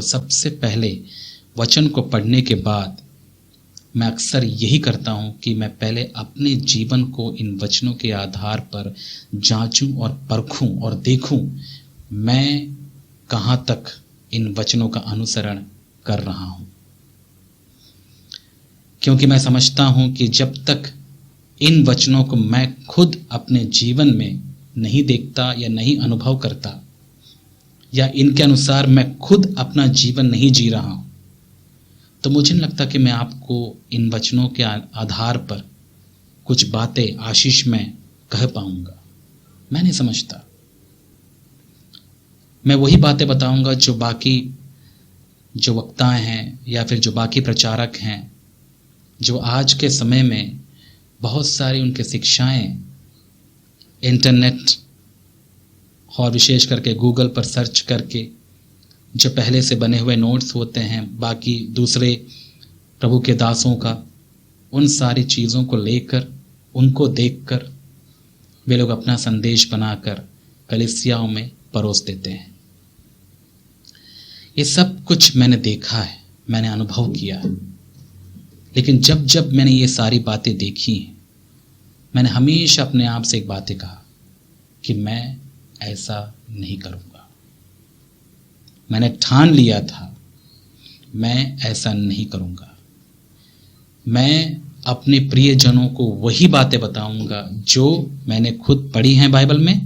तो सबसे पहले वचन को पढ़ने के बाद मैं अक्सर यही करता हूँ कि मैं पहले अपने जीवन को इन वचनों के आधार पर जांचूं और परखूं और देखूं मैं कहाँ तक इन वचनों का अनुसरण कर रहा हूँ। क्योंकि मैं समझता हूँ कि जब तक इन वचनों को मैं खुद अपने जीवन में नहीं देखता या नहीं अनुभव करता या इनके अनुसार मैं खुद अपना जीवन नहीं जी रहा हूँ, तो मुझे नहीं लगता कि मैं आपको इन वचनों के आधार पर कुछ बातें आशीष में कह पाऊंगा। मैं नहीं समझता। मैं वही बातें बताऊंगा जो बाकी जो वक्ताएं हैं या फिर जो बाकी प्रचारक हैं, जो आज के समय में बहुत सारी उनके शिक्षाएं इंटरनेट और विशेष करके गूगल पर सर्च करके जो पहले से बने हुए नोट्स होते हैं बाकी दूसरे प्रभु के दासों का, उन सारी चीज़ों को लेकर उनको देखकर वे लोग अपना संदेश बनाकर कलीसियाओं में परोस देते हैं। ये सब कुछ मैंने देखा है, मैंने अनुभव किया है। लेकिन जब जब मैंने ये सारी बातें देखी हैं, मैंने हमेशा अपने आप से एक बातें कहा कि मैं ऐसा नहीं करूँगा। मैंने ठान लिया था मैं ऐसा नहीं करूँगा। मैं अपने प्रियजनों को वही बातें बताऊंगा जो मैंने खुद पढ़ी हैं बाइबल में,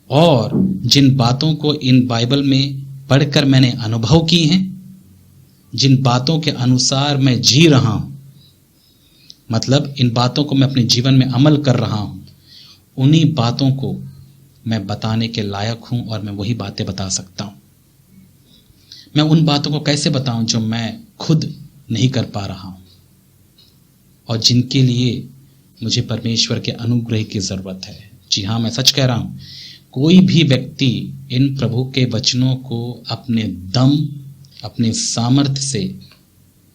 और जिन बातों को इन बाइबल में पढ़कर मैंने अनुभव की हैं, जिन बातों के अनुसार मैं जी रहा हूं, मतलब इन बातों को मैं अपने जीवन में अमल कर रहा हूं, उन्हीं बातों को मैं बताने के लायक हूं और मैं वही बातें बता सकता हूं। मैं उन बातों को कैसे बताऊं जो मैं खुद नहीं कर पा रहा हूं और जिनके लिए मुझे परमेश्वर के अनुग्रह की ज़रूरत है। जी हाँ, मैं सच कह रहा हूं। कोई भी व्यक्ति इन प्रभु के वचनों को अपने दम, अपने सामर्थ्य से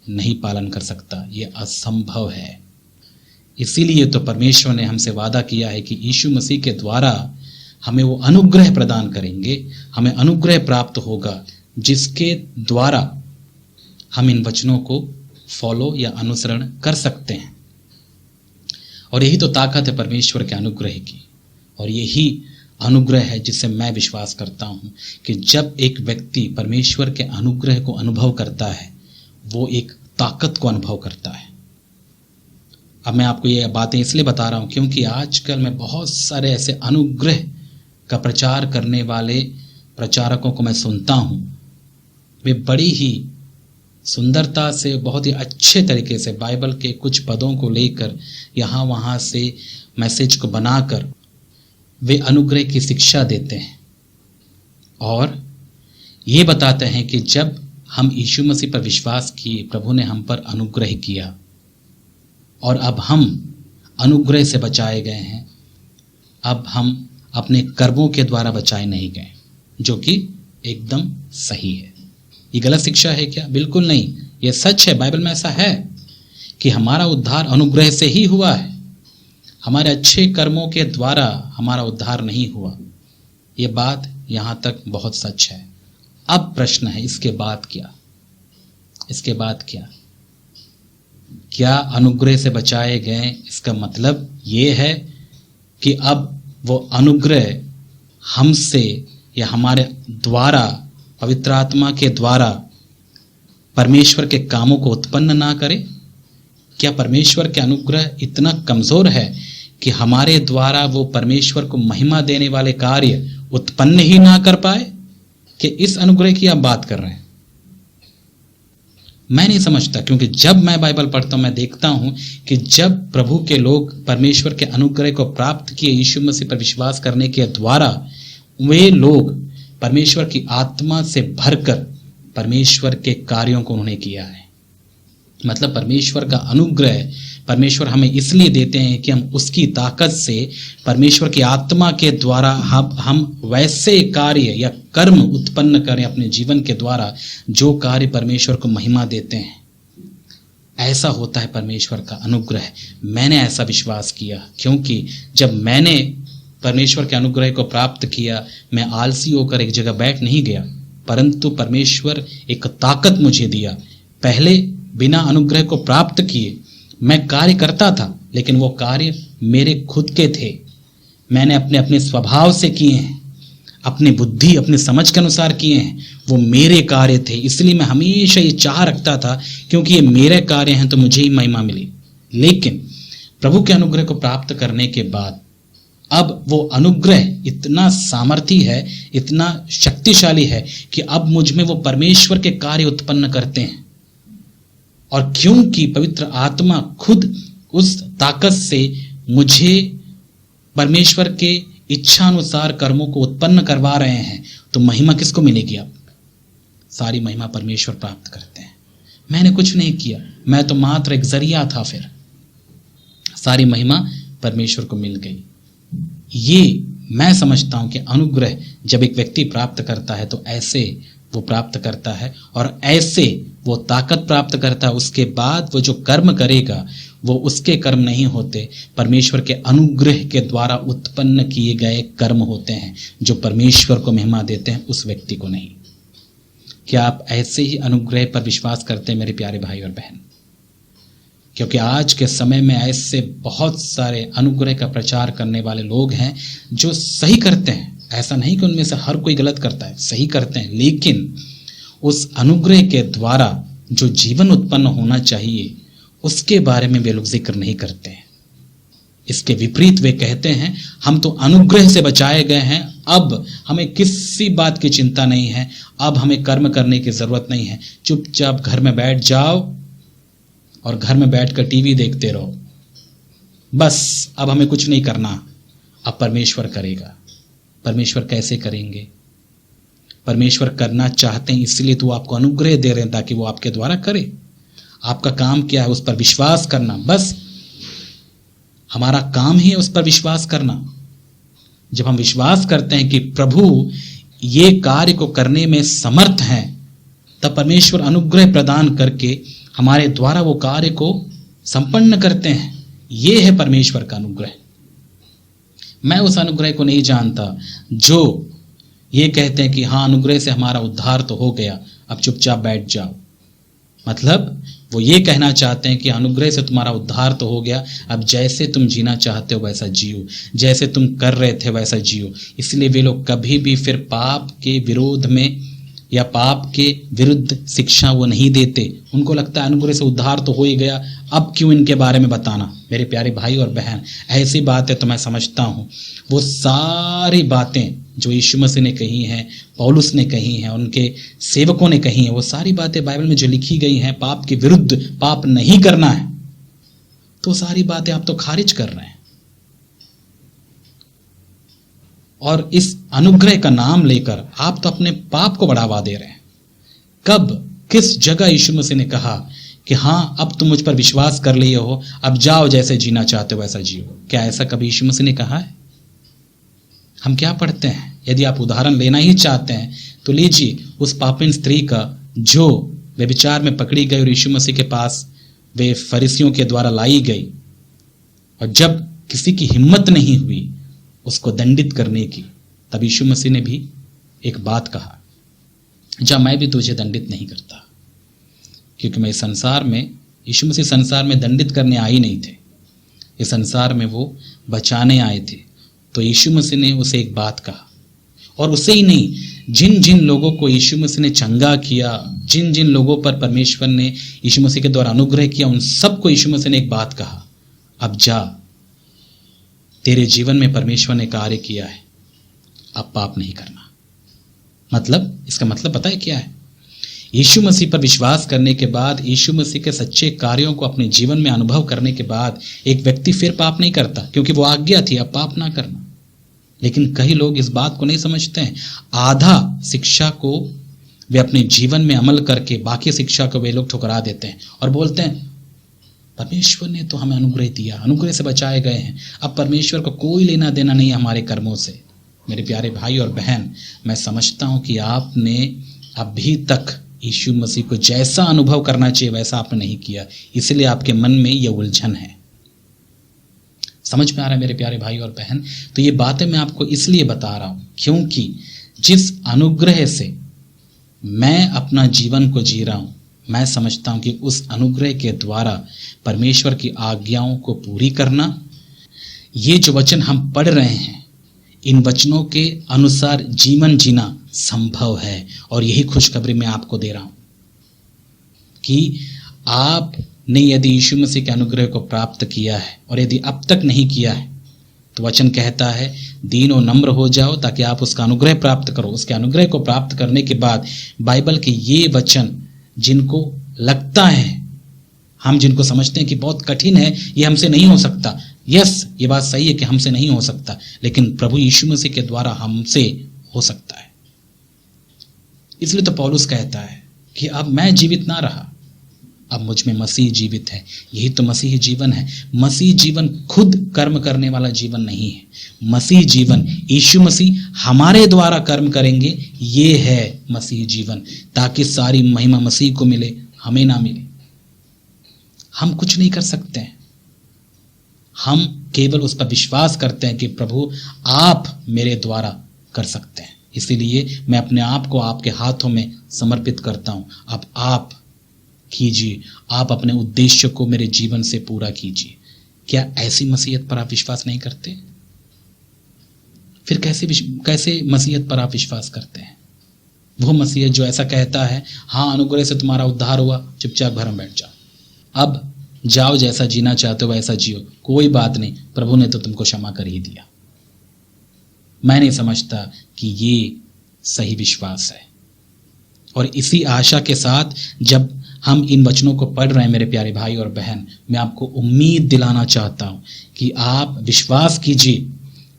नहीं पालन कर सकता। ये असंभव है। इसीलिए तो परमेश्वर ने हमसे वादा किया है कि यीशु मसीह के द्वारा हमें वो अनुग्रह प्रदान करेंगे, हमें अनुग्रह प्राप्त होगा जिसके द्वारा हम इन वचनों को फॉलो या अनुसरण कर सकते हैं। और यही तो ताकत है परमेश्वर के अनुग्रह की, और यही अनुग्रह है जिससे मैं विश्वास करता हूं कि जब एक व्यक्ति परमेश्वर के अनुग्रह को अनुभव करता है, वो एक ताकत को अनुभव करता है। अब मैं आपको ये बातें इसलिए बता रहा हूं क्योंकि आजकल मैं बहुत सारे ऐसे अनुग्रह का प्रचार करने वाले प्रचारकों को मैं सुनता हूं। वे बड़ी ही सुंदरता से, बहुत ही अच्छे तरीके से बाइबल के कुछ पदों को लेकर यहाँ वहाँ से मैसेज को बनाकर वे अनुग्रह की शिक्षा देते हैं और ये बताते हैं कि जब हम यीशु मसीह पर विश्वास किए, प्रभु ने हम पर अनुग्रह किया और अब हम अनुग्रह से बचाए गए हैं। अब हम अपने कर्मों के द्वारा बचाए नहीं गए, जो कि एकदम सही है। ये गलत शिक्षा है क्या? बिल्कुल नहीं, ये सच है। बाइबल में ऐसा है कि हमारा उद्धार अनुग्रह से ही हुआ है। हमारे अच्छे कर्मों के द्वारा हमारा उद्धार नहीं हुआ। ये बात यहाँ तक बहुत सच है। अब प्रश्न है, इसके बाद क्या? इसके बाद क्या? क्या अनुग्रह से बचाए गए, इसका मतलब ये है कि अब वो अनुग्रह हमसे या हमारे द्वारा, पवित्र आत्मा के द्वारा परमेश्वर के कामों को उत्पन्न ना करे? क्या परमेश्वर के अनुग्रह इतना कमजोर है कि हमारे द्वारा वो परमेश्वर को महिमा देने वाले कार्य उत्पन्न ही ना कर पाए? कि इस अनुग्रह की आप बात कर रहे हैं? मैं नहीं समझता, क्योंकि जब मैं बाइबल पढ़ता हूं मैं देखता हूं कि जब प्रभु के लोग परमेश्वर के अनुग्रह को प्राप्त किए यीशु मसीह पर विश्वास करने के द्वारा, वे लोग परमेश्वर की आत्मा से भरकर परमेश्वर के कार्यों को उन्होंने किया है। मतलब परमेश्वर का अनुग्रह परमेश्वर हमें इसलिए देते हैं कि हम उसकी ताकत से, परमेश्वर की आत्मा के द्वारा हम वैसे कार्य या कर्म उत्पन्न करें अपने जीवन के द्वारा जो कार्य परमेश्वर को महिमा देते हैं। ऐसा होता है परमेश्वर का अनुग्रह। मैंने ऐसा विश्वास किया, क्योंकि जब मैंने परमेश्वर के अनुग्रह को प्राप्त किया, मैं आलसी होकर एक जगह बैठ नहीं गया। परंतु परमेश्वर एक ताकत मुझे दिया। पहले बिना अनुग्रह को प्राप्त किए मैं कार्य करता था, लेकिन वो कार्य मेरे खुद के थे, मैंने अपने अपने स्वभाव से किए हैं, अपनी बुद्धि अपनी समझ के अनुसार किए हैं, वो मेरे कार्य थे। इसलिए मैं हमेशा ये चाह रखता था क्योंकि ये मेरे कार्य हैं तो मुझे ही महिमा मिली। लेकिन प्रभु के अनुग्रह को प्राप्त करने के बाद अब वो अनुग्रह इतना सामर्थी है, इतना शक्तिशाली है कि अब मुझ में वो परमेश्वर के कार्य उत्पन्न करते हैं। और क्योंकि पवित्र आत्मा खुद उस ताकत से मुझे परमेश्वर के इच्छानुसार कर्मों को उत्पन्न करवा रहे हैं, तो महिमा किसको मिलेगी? अब सारी महिमा परमेश्वर प्राप्त करते हैं। मैंने कुछ नहीं किया, मैं तो मात्र एक जरिया था, फिर सारी महिमा परमेश्वर को मिल गई। ये मैं समझता हूं कि अनुग्रह जब एक व्यक्ति प्राप्त करता है तो ऐसे वो प्राप्त करता है और ऐसे वो ताकत प्राप्त करता है। उसके बाद वो जो कर्म करेगा वो उसके कर्म नहीं होते, परमेश्वर के अनुग्रह के द्वारा उत्पन्न किए गए कर्म होते हैं जो परमेश्वर को महिमा देते हैं, उस व्यक्ति को नहीं। क्या आप ऐसे ही अनुग्रह पर विश्वास करते हैं मेरे प्यारे भाई और बहन? क्योंकि आज के समय में ऐसे बहुत सारे अनुग्रह का प्रचार करने वाले लोग हैं जो सही करते हैं। ऐसा नहीं कि उनमें से हर कोई गलत करता है, सही करते हैं, लेकिन उस अनुग्रह के द्वारा जो जीवन उत्पन्न होना चाहिए उसके बारे में वे लोग जिक्र नहीं करते हैं। इसके विपरीत वे कहते हैं हम तो अनुग्रह से बचाए गए हैं, अब हमें किसी बात की चिंता नहीं है, अब हमें कर्म करने की जरूरत नहीं है, चुपचाप घर में बैठ जाओ और घर में बैठकर टीवी देखते रहो, बस अब हमें कुछ नहीं करना, अब परमेश्वर करेगा। परमेश्वर कैसे करेंगे? परमेश्वर करना चाहते हैं इसलिए तो आपको अनुग्रह दे रहे हैं ताकि वो आपके द्वारा करे। आपका काम क्या है? उस पर विश्वास करना, बस हमारा काम ही है उस पर विश्वास करना। जब हम विश्वास करते हैं कि प्रभु ये कार्य को करने में समर्थ हैं, तब परमेश्वर अनुग्रह प्रदान करके हमारे द्वारा वो कार्य को संपन्न करते हैं। ये है परमेश्वर का अनुग्रह। मैं उस अनुग्रह को नहीं जानता जो ये कहते हैं कि हाँ अनुग्रह से हमारा उद्धार तो हो गया, अब चुपचाप बैठ जाओ। मतलब वो ये कहना चाहते हैं कि अनुग्रह से तुम्हारा उद्धार तो हो गया, अब जैसे तुम जीना चाहते हो वैसा जियो, जैसे तुम कर रहे थे वैसा जियो। इसलिए वे लोग कभी भी फिर पाप के विरोध में या पाप के विरुद्ध शिक्षा वो नहीं देते। उनको लगता है अनुग्रह से उद्धार तो हो ही गया, अब क्यों इनके बारे में बताना। मेरे प्यारे भाई और बहन, ऐसी बातें तो मैं समझता हूँ, वो सारी बातें जो यीशु मसीह ने कही हैं, पौलुस ने कही हैं, उनके सेवकों ने कही हैं, वो सारी बातें बाइबल में जो लिखी गई हैं, पाप के विरुद्ध, पाप नहीं करना है, तो सारी बातें आप तो खारिज कर रहे हैं। और इस अनुग्रह का नाम लेकर आप तो अपने पाप को बढ़ावा दे रहे हैं। कब किस जगह यीशु मसीह ने कहा कि हाँ अब तुम मुझ पर विश्वास कर लिए हो, अब जाओ जैसे जीना चाहते हो वैसा जियो? क्या ऐसा कभी यीशु मसीह ने कहा है? हम क्या पढ़ते हैं? यदि आप उदाहरण लेना ही चाहते हैं तो लीजिए उस पापिन स्त्री का जो व्यभिचार में पकड़ी गई और यीशु मसीह के पास वे फरीसियों के द्वारा लाई गई, और जब किसी की हिम्मत नहीं हुई उसको दंडित करने की, तब यीशु मसीह ने भी एक बात कहा, जा मैं भी तुझे दंडित नहीं करता, क्योंकि मैं इस संसार में, यीशु मसीह संसार में दंडित करने आए नहीं थे, इस संसार में वो बचाने आए थे। तो यीशु मसीह ने उसे एक बात कहा, और उसे ही नहीं, जिन जिन लोगों को यीशु मसीह ने चंगा किया, जिन जिन लोगों पर परमेश्वर ने यीशु मसीह के द्वारा अनुग्रह किया, उन सबको यीशु मसीह ने एक बात कहा, अब जा, तेरे जीवन में परमेश्वर ने कार्य किया है, अब पाप नहीं करना। मतलब इसका मतलब पता है क्या है? यीशु मसीह पर विश्वास करने के बाद, यीशु मसीह के सच्चे कार्यों को अपने जीवन में अनुभव करने के बाद एक व्यक्ति फिर पाप नहीं करता, क्योंकि वो आज्ञा थी अब पाप ना करना। लेकिन कई लोग इस बात को नहीं समझते हैं। आधा शिक्षा को वे अपने जीवन में अमल करके बाकी शिक्षा को वे लोग ठुकरा देते हैं और बोलते हैं परमेश्वर ने तो हमें अनुग्रह दिया, अनुग्रह से बचाए गए हैं, अब परमेश्वर को कोई लेना देना नहीं है हमारे कर्मों से। मेरे प्यारे भाई और बहन, मैं समझता हूं कि आपने अभी तक यीशु मसीह को जैसा अनुभव करना चाहिए वैसा आपने नहीं किया, इसलिए आपके मन में यह उलझन है। समझ में आ रहा है मेरे प्यारे भाई और बहन? तो ये बातें मैं आपको इसलिए बता रहा हूं क्योंकि जिस अनुग्रह से मैं अपना जीवन को जी रहा हूँ, मैं समझता हूँ कि उस अनुग्रह के द्वारा परमेश्वर की आज्ञाओं को पूरी करना, ये जो वचन हम पढ़ रहे हैं, इन वचनों के अनुसार जीवन जीना संभव है। और यही खुशखबरी मैं आपको दे रहा हूँ कि आपने यदि यीशु मसीह के अनुग्रह को प्राप्त किया है और यदि अब तक नहीं किया है, तो वचन कहता है दीन और नम्र हो जाओ ताकि आप उसका अनुग्रह प्राप्त करो। उसके अनुग्रह को प्राप्त करने के बाद बाइबल के ये वचन जिनको लगता है, हम जिनको समझते हैं कि बहुत कठिन है, ये हमसे नहीं हो सकता, यस ये बात सही है कि हमसे नहीं हो सकता, लेकिन प्रभु यीशु मसीह के द्वारा हमसे हो सकता है। इसलिए तो पौलुस कहता है कि अब मैं जीवित ना रहा, अब मुझ में मसीह जीवित है। यही तो मसीह जीवन है। मसीह जीवन खुद कर्म करने वाला जीवन नहीं है। मसीह जीवन, यीशु मसीह हमारे द्वारा कर्म करेंगे, ये है मसीह जीवन, ताकि सारी महिमा मसीह को मिले, हमें ना मिले। हम कुछ नहीं कर सकते हैं, हम केवल उस पर विश्वास करते हैं कि प्रभु आप मेरे द्वारा कर सकते हैं। इसीलिए मैं अपने आप को आपके हाथों में समर्पित करता हूं। अब आप कीजिए, आप अपने उद्देश्य को मेरे जीवन से पूरा कीजिए। क्या ऐसी मसीहत पर आप विश्वास नहीं करते? फिर कैसे मसीहत पर आप विश्वास करते हैं? वो मसीहत जो ऐसा कहता है, हाँ अनुग्रह से तुम्हारा उद्धार हुआ, चुपचाप घर में बैठ जाओ, अब जाओ, जैसा जीना चाहते हो वैसा जियो, कोई बात नहीं, प्रभु ने तो तुमको क्षमा कर ही दिया। मैं नहीं समझता कि ये सही विश्वास है। और इसी आशा के साथ जब हम इन वचनों को पढ़ रहे हैं मेरे प्यारे भाई और बहन, मैं आपको उम्मीद दिलाना चाहता हूं कि आप विश्वास कीजिए,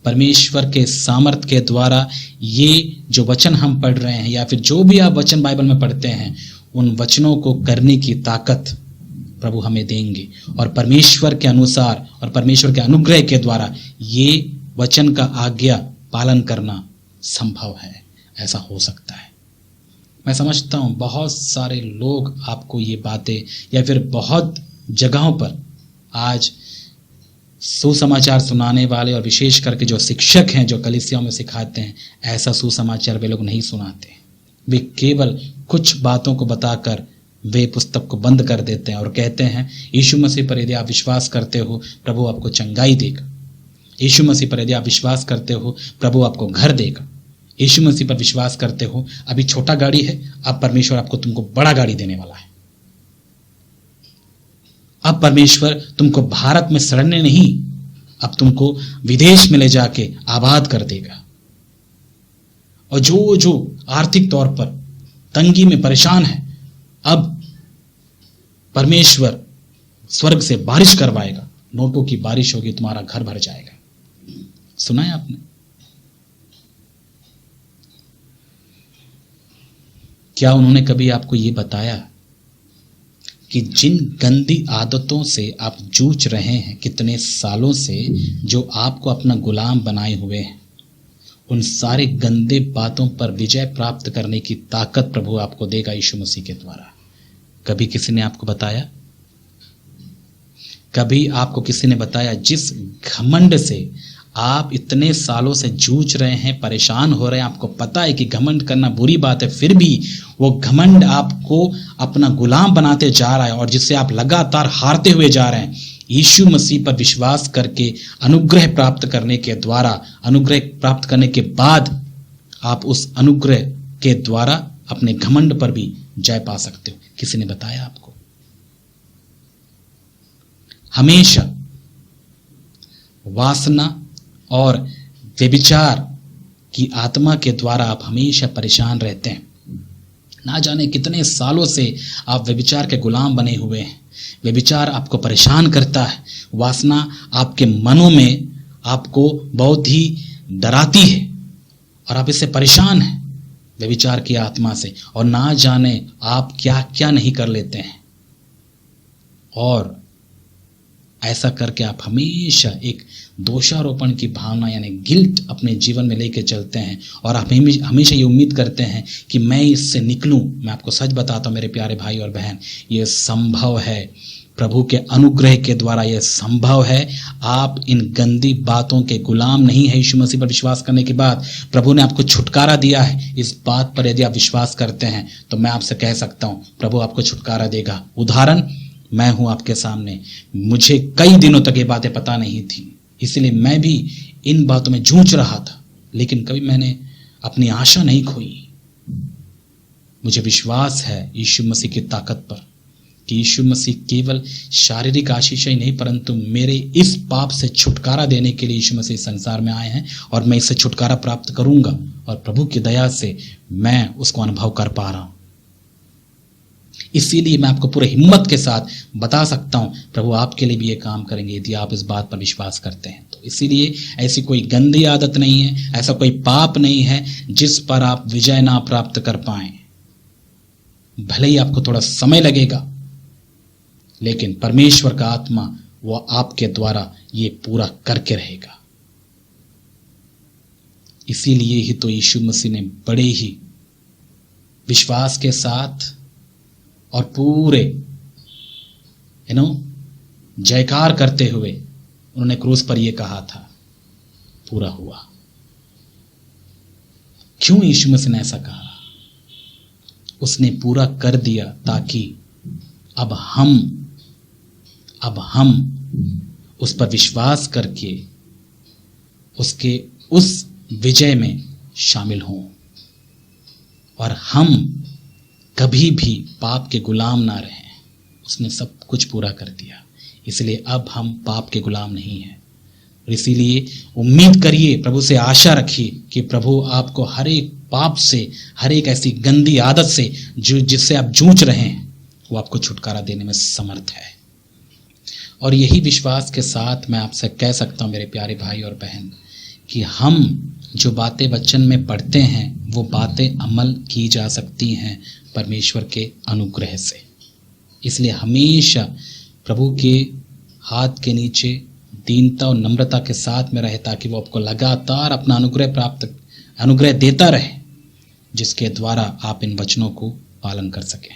परमेश्वर के सामर्थ के द्वारा ये जो वचन हम पढ़ रहे हैं, या फिर जो भी आप वचन बाइबल में पढ़ते हैं, उन वचनों को करने की ताकत प्रभु हमें देंगे। और परमेश्वर के अनुसार और परमेश्वर के अनुग्रह के द्वारा ये वचन का आज्ञा पालन करना संभव है। ऐसा हो सकता है। मैं समझता हूँ बहुत सारे लोग आपको ये बातें, या फिर बहुत जगहों पर आज सुसमाचार सुनाने वाले और विशेष करके जो शिक्षक हैं, जो कलीसियाओं में सिखाते हैं, ऐसा सुसमाचार वे लोग नहीं सुनाते। वे केवल कुछ बातों को बताकर वे पुस्तक को बंद कर देते हैं और कहते हैं यीशु मसीह पर यदि आप विश्वास करते हो प्रभु आपको चंगाई देगा, यीशु मसीह पर यदि आप विश्वास करते हो प्रभु आपको घर देगा, यीशु मसीह पर विश्वास करते हो अभी छोटा गाड़ी है, अब परमेश्वर आपको तुमको बड़ा गाड़ी देने वाला है, अब परमेश्वर तुमको भारत में सड़ने नहीं, अब तुमको विदेश में ले जाके आबाद कर देगा। और जो आर्थिक तौर पर तंगी में परेशान है, अब परमेश्वर स्वर्ग से बारिश करवाएगा, नोटों की बारिश होगी, तुम्हारा घर भर जाएगा। सुना है आपने? क्या उन्होंने कभी आपको यह बताया कि जिन गंदी आदतों से आप जूझ रहे हैं कितने सालों से, जो आपको अपना गुलाम बनाए हुए हैं, उन सारे गंदे बातों पर विजय प्राप्त करने की ताकत प्रभु आपको देगा यीशु मसीह के द्वारा। कभी किसी ने आपको बताया? कभी आपको किसी ने बताया जिस घमंड से आप इतने सालों से जूझ रहे हैं, परेशान हो रहे हैं, आपको पता है कि घमंड करना बुरी बात है, फिर भी वो घमंड आपको अपना गुलाम बनाते जा रहा है और जिससे आप लगातार हारते हुए जा रहे हैं, यीशु मसीह पर विश्वास करके अनुग्रह प्राप्त करने के द्वारा, अनुग्रह प्राप्त करने के बाद आप उस अनुग्रह के द्वारा अपने घमंड पर भी जय पा सकते हो। किसी ने बताया आपको? हमेशा वासना और व्यभिचार की आत्मा के द्वारा आप हमेशा परेशान रहते हैं। ना जाने कितने सालों से आप व्यभिचार के गुलाम बने हुए हैं। व्यभिचार आपको परेशान करता है, वासना आपके मनों में आपको बहुत ही डराती है और आप इससे परेशान हैं, व्यभिचार की आत्मा से, और ना जाने आप क्या क्या नहीं कर लेते हैं। और ऐसा करके आप हमेशा एक दोषारोपण की भावना यानी गिल्ट अपने जीवन में लेके चलते हैं और आप हमेशा ये उम्मीद करते हैं कि मैं इससे निकलूं। मैं आपको सच बताता हूं मेरे प्यारे भाई और बहन, ये संभव है। प्रभु के अनुग्रह के द्वारा यह संभव है। आप इन गंदी बातों के गुलाम नहीं है। यीशु मसीह पर विश्वास करने के बाद प्रभु ने आपको छुटकारा दिया है। इस बात पर यदि आप विश्वास करते हैं तो मैं आपसे कह सकता हूं, प्रभु आपको छुटकारा देगा। उदाहरण, मैं हूं आपके सामने। मुझे कई दिनों तक ये बातें पता नहीं थी, इसलिए मैं भी इन बातों में जूझ रहा था, लेकिन कभी मैंने अपनी आशा नहीं खोई। मुझे विश्वास है यीशु मसीह की ताकत पर कि यीशु मसीह केवल शारीरिक आशीष ही नहीं, परंतु मेरे इस पाप से छुटकारा देने के लिए यीशु मसीह संसार में आए हैं और मैं इससे छुटकारा प्राप्त करूंगा और प्रभु की दया से मैं उसको अनुभव कर पा रहा हूं। इसीलिए मैं आपको पूरे हिम्मत के साथ बता सकता हूं, प्रभु आपके लिए भी ये काम करेंगे यदि आप इस बात पर विश्वास करते हैं तो। इसीलिए ऐसी कोई गंदी आदत नहीं है, ऐसा कोई पाप नहीं है जिस पर आप विजय ना प्राप्त कर पाएं। भले ही आपको थोड़ा समय लगेगा, लेकिन परमेश्वर का आत्मा वो आपके द्वारा ये पूरा करके रहेगा। इसीलिए ही तो यीशु मसीह ने बड़े ही विश्वास के साथ और पूरे जयकार करते हुए उन्होंने क्रूस पर यह कहा था, पूरा हुआ। क्यों यीशु मसीह ने ऐसा कहा? उसने पूरा कर दिया ताकि अब हम उस पर विश्वास करके उसके उस विजय में शामिल हों और हम कभी भी पाप के गुलाम ना रहें। उसने सब कुछ पूरा कर दिया, इसलिए अब हम पाप के गुलाम नहीं हैं। और इसीलिए उम्मीद करिए, प्रभु से आशा रखिए कि प्रभु आपको हर एक पाप से, हर एक ऐसी गंदी आदत से जिससे आप जूझ रहे हैं, वो आपको छुटकारा देने में समर्थ है। और यही विश्वास के साथ मैं आपसे कह सकता हूं मेरे प्यारे भाई और बहन, कि हम जो बातें वचन में पढ़ते हैं वो बातें अमल की जा सकती हैं परमेश्वर के अनुग्रह से। इसलिए हमेशा प्रभु के हाथ के नीचे दीनता और नम्रता के साथ में रहे, ताकि वो आपको लगातार अपना अनुग्रह देता रहे, जिसके द्वारा आप इन वचनों को पालन कर सकें।